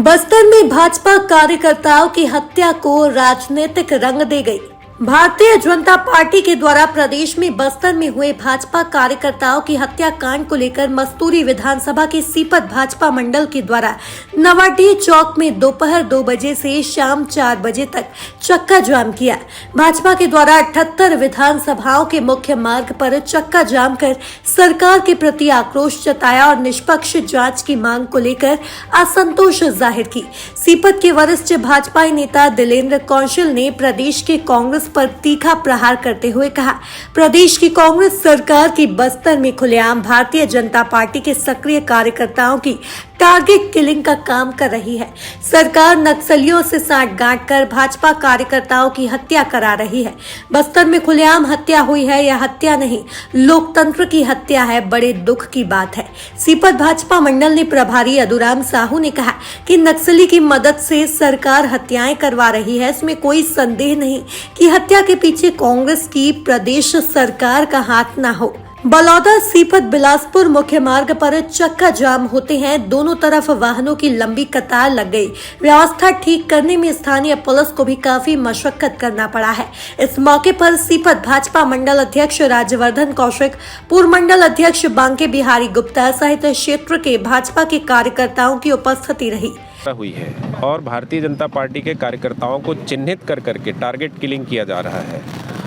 बस्तर में भाजपा कार्यकर्ताओं की हत्या को राजनीतिक रंग दे गई। भारतीय जनता पार्टी के द्वारा प्रदेश में बस्तर में हुए भाजपा कार्यकर्ताओं की हत्याकांड को लेकर मस्तूरी विधानसभा के सीपत भाजपा मंडल के द्वारा नवाडीह चौक में दोपहर 2 बजे से शाम 4 बजे तक चक्का जाम किया। भाजपा के द्वारा 78 विधानसभाओं के मुख्य मार्ग पर चक्का जाम कर सरकार के प्रति आक्रोश जताया और निष्पक्ष जांच की मांग को लेकर असंतोष जाहिर की। सीपत के वरिष्ठ भाजपा नेता दिलेंद्र कौशल ने प्रदेश के कांग्रेस पर तीखा प्रहार करते हुए कहा, प्रदेश की कांग्रेस सरकार की बस्तर में खुलेआम भारतीय जनता पार्टी के सक्रिय कार्यकर्ताओं की टारगेट किलिंग का काम कर रही है। सरकार नक्सलियों से साठगांठ कर भाजपा कार्यकर्ताओं की हत्या करा रही है। बस्तर में खुलेआम हत्या हुई है, यह हत्या नहीं लोकतंत्र की हत्या है, बड़े दुख की बात है। सीपत भाजपा मंडल ने प्रभारी अदुराम साहू ने कहा कि नक्सली की मदद से सरकार हत्याएं करवा रही है, इसमें कोई संदेह नहीं कि हत्या के पीछे कांग्रेस की प्रदेश सरकार का हाथ न हो। बलौदा सीपत बिलासपुर मुख्य मार्ग पर चक्का जाम होते हैं, दोनों तरफ वाहनों की लंबी कतार लग गई। व्यवस्था ठीक करने में स्थानीय पुलिस को भी काफी मशक्कत करना पड़ा है। इस मौके पर सीपत भाजपा मंडल अध्यक्ष राजवर्धन कौशिक, पूर्व मंडल अध्यक्ष बांके बिहारी गुप्ता सहित क्षेत्र के भाजपा के कार्यकर्ताओं की उपस्थिति रही हुई है और भारतीय जनता पार्टी के कार्यकर्ताओं को चिन्हित कर करके टारगेट किलिंग किया जा रहा है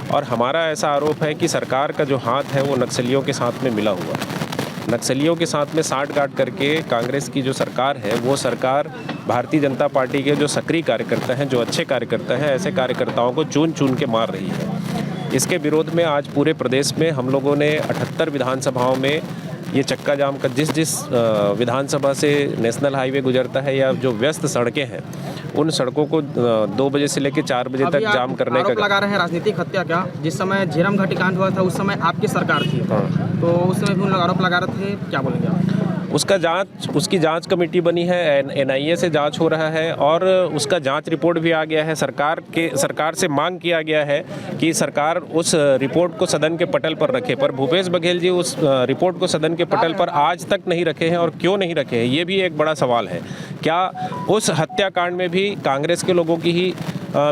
और हमारा ऐसा आरोप है कि सरकार का जो हाथ है वो नक्सलियों के साथ में मिला हुआ है। नक्सलियों के साथ में साठगांठ करके कांग्रेस की जो सरकार है वो सरकार भारतीय जनता पार्टी के जो सक्रिय कार्यकर्ता हैं, जो अच्छे कार्यकर्ता हैं, ऐसे कार्यकर्ताओं को चुन चुन के मार रही है। इसके विरोध में आज पूरे प्रदेश में हम लोगों ने 78 विधानसभाओं में ये चक्का जाम का जिस विधानसभा से नेशनल हाईवे गुजरता है या जो व्यस्त सड़कें हैं उन सड़कों को 2 बजे से लेकर 4 बजे तक जाम करने का लगा रहे हैं। राजनीतिक हत्या का जिस समय झीरम घाटी कांड हुआ था उस समय आपकी सरकार थी, तो उस समय भी उन लोग आरोप लगा रहे थे, क्या बोलेंगे आप? उसकी जांच कमेटी बनी है, एनआईए से जांच हो रहा है और उसका जांच रिपोर्ट भी आ गया है। सरकार से मांग किया गया है कि सरकार उस रिपोर्ट को सदन के पटल पर रखे, पर भूपेश बघेल जी उस रिपोर्ट को सदन के पटल पर आज तक नहीं रखे हैं और क्यों नहीं रखे हैं ये भी एक बड़ा सवाल है। क्या उस हत्याकांड में भी कांग्रेस के लोगों की ही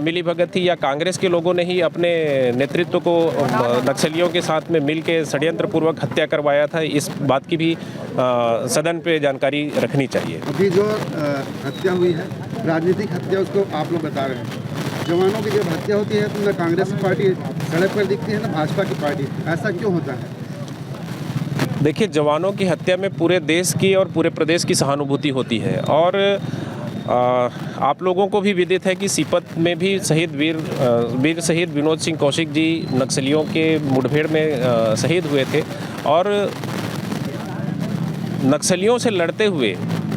मिलीभगत थी या कांग्रेस के लोगों ने ही अपने नेतृत्व को नक्सलियों के साथ में मिल के षड्यंत्रपूर्वक हत्या करवाया था? इस बात की भी सदन पे जानकारी रखनी चाहिए। अभी जो हत्या हुई है राजनीतिक हत्या, उसको आप लोग बता रहे हैं। जवानों की जब हत्या होती है तो न कांग्रेस की पार्टी सड़क पर दिखती है न भाजपा की पार्टी, ऐसा क्यों होता है? देखिए, जवानों की हत्या में पूरे देश की और पूरे प्रदेश की सहानुभूति होती है और आप लोगों को भी विदित है कि सीपत में भी वीर शहीद विनोद सिंह कौशिक जी नक्सलियों के मुठभेड़ में शहीद हुए थे और नक्सलियों से लड़ते हुए,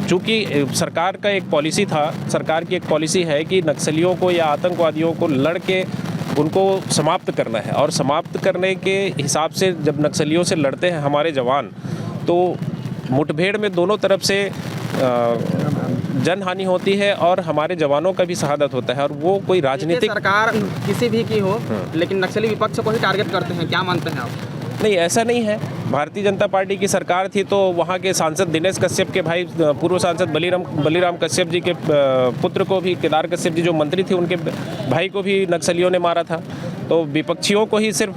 चूँकि सरकार का एक पॉलिसी था, सरकार की एक पॉलिसी है कि नक्सलियों को या आतंकवादियों को लड़ के उनको समाप्त करना है और समाप्त करने के हिसाब से जब नक्सलियों से लड़ते हैं हमारे जवान तो मुठभेड़ में दोनों तरफ से जनहानि होती है और हमारे जवानों का भी शहादत होता है और वो कोई राजनीतिक सरकार किसी भी की हो लेकिन नक्सली विपक्ष को ही टारगेट करते हैं, क्या मानते हैं आप? नहीं, ऐसा नहीं है। भारतीय जनता पार्टी की सरकार थी तो वहाँ के सांसद दिनेश कश्यप के भाई पूर्व सांसद बलीराम कश्यप जी के पुत्र को भी, केदार कश्यप जी जो मंत्री थे उनके भाई को भी नक्सलियों ने मारा था। तो विपक्षियों को ही सिर्फ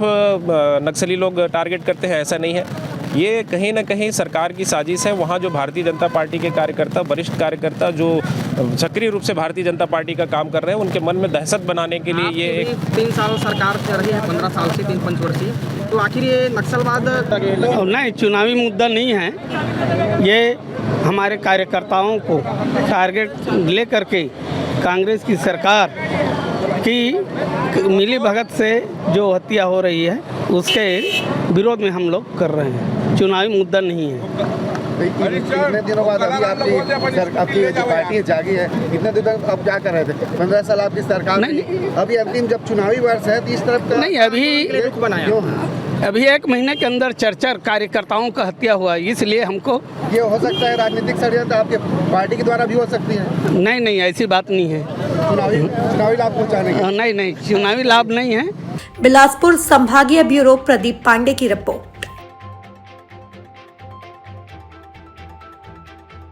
नक्सली लोग टारगेट करते हैं, ऐसा नहीं है। ये कहीं ना कहीं सरकार की साजिश है। वहाँ जो भारतीय जनता पार्टी के कार्यकर्ता, वरिष्ठ कार्यकर्ता जो सक्रिय रूप से भारतीय जनता पार्टी का काम कर रहे हैं, उनके मन में दहशत बनाने के लिए ये एक 3 साल सरकार से रही है, 15 साल से 3 पंचवर्षीय, तो आखिर ये नक्सलवाद नहीं, चुनावी मुद्दा नहीं है। ये हमारे कार्यकर्ताओं को टारगेट ले करके कांग्रेस की सरकार की मिली भगत से जो हत्या हो रही है उसके विरोध में हम लोग कर रहे हैं। चुनावी मुद्दा नहीं है। कितने दिनों बाद अभी आपकी जो पार्टी जागी है, कितने दिन तक अब क्या कर रहे थे? 15 साल आपकी सरकार नहीं, अभी अंतिम जब चुनावी वर्ष है तो इस तरफ का नहीं, अभी 1 महीने के अंदर 4 कार्यकर्ताओं का हत्या हुआ, इसलिए हमको ये हो सकता है राजनीतिक षड्यंत्र आपके पार्टी के द्वारा भी हो सकती है। नहीं, ऐसी बात नहीं है। चुनावी लाभ पहुँचाने की नहीं, चुनावी लाभ नहीं है। बिलासपुर संभागीय ब्यूरो प्रदीप पांडे की रिपोर्ट।